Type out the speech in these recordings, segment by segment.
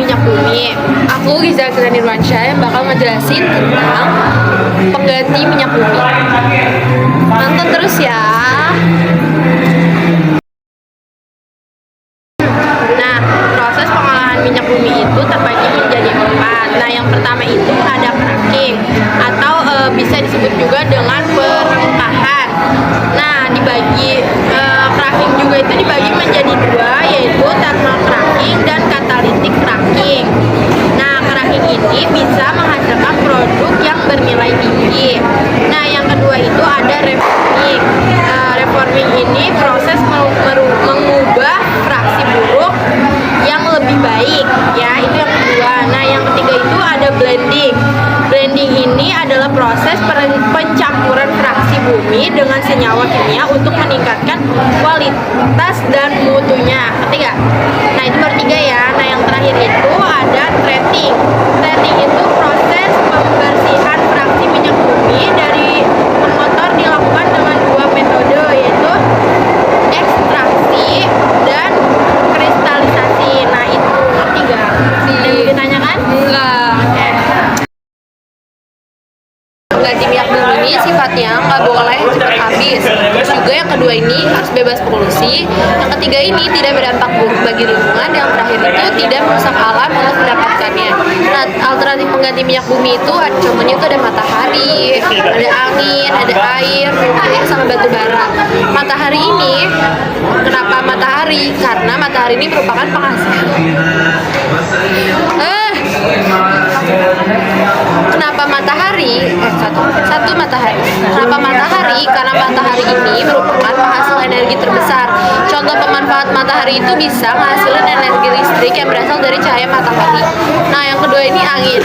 minyak bumi. Aku Giza Nirwansyah yang bakal ngejelasin tentang pengganti minyak bumi. Nonton terus ya. Nah, proses pengolahan minyak bumi itu terbagi menjadi 4. Nah, yang pertama itu ada cracking atau bisa disebut juga dengan perengkahan. Nah, cracking juga itu dibagi menjadi 2, yaitu thermal cracking dan catalytic cracking. Nah, cracking ini bisa menghasilkan produk yang bernilai tinggi. Nah, yang kedua itu ada reforming. Reforming ini proses mengubah fraksi buruk yang lebih baik, ya, itu yang kedua. Nah, yang ketiga itu ada blending. Blending ini adalah proses pencampuran fraksi bumi dengan senyawa kimia untuk meningkatkan kualitas dan mutunya. Ketiga. Nah, itu baru 3 ya. Nah, yang terakhir itu ada treating. Treating itu proses pembersihan fraksi minyak bumi dari pengotor dilakukan dengan 2 metode, yaitu ekstraksi dan kristalisasi. Nah, itu ketiga. Ada yang ditanyakan? Enggak. Pengganti minyak bumi ini sifatnya nggak boleh cepat habis. Terus juga yang kedua ini harus bebas polusi. Yang ketiga ini tidak berdampak buruk bagi lingkungan. Yang terakhir itu tidak merusak alam untuk mendapatkannya. Nah, alternatif pengganti minyak bumi itu contohnya itu ada matahari, ada angin, ada air, nuklir, sama batu bara. Matahari ini, kenapa matahari? Karena matahari ini merupakan penghasil. Kenapa matahari? Satu matahari. Kenapa matahari? Karena matahari ini merupakan penghasil energi terbesar. Contoh pemanfaat matahari itu bisa menghasilkan energi listrik yang berasal dari cahaya matahari. Nah, yang kedua ini angin.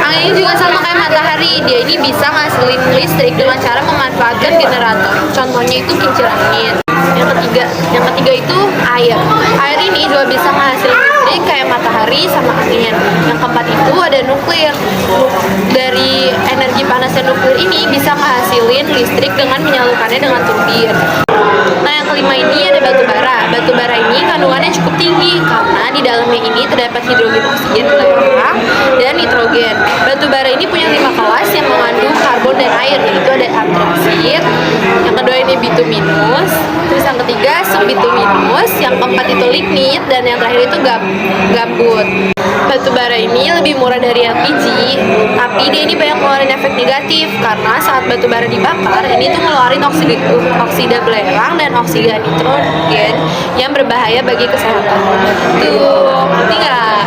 Angin ini juga sama kayak matahari. Dia ini bisa menghasilkan listrik dengan cara memanfaatkan generator. Contohnya itu kincir angin. Yang ketiga itu air. Air ini juga bisa menghasilkan listrik kayak matahari sama angin. Yang keempat itu ada nuklir. Dari energi panasnya nuklir ini bisa menghasilkan listrik dengan menyalurkannya dengan turbin. Nah, yang kelima ini ada batu bara. Batu bara ini kandungannya cukup tinggi karena di dalamnya ini terdapat hidrogen, oksigen, belerang, dan nitrogen. Batu bara ini punya 5 kelas yang mengandung karbon dan air, yaitu ada antraksit. Yang kedua ini bituminus. Terus yang ketiga subbituminus. Yang keempat itu lignit, dan yang terakhir itu gambut. Batu bara ini lebih murah dari LPG, tapi dia ini banyak ngeluarin efek negatif karena saat batu bara dibakar, ini tuh ngeluarin oksida belerang dan oksida nitrogen yang berbahaya bagi kesehatan. Tuh, ngerti nggak?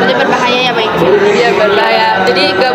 Udah berbahaya ya, baik? Iya, berbahaya. Jadi nggak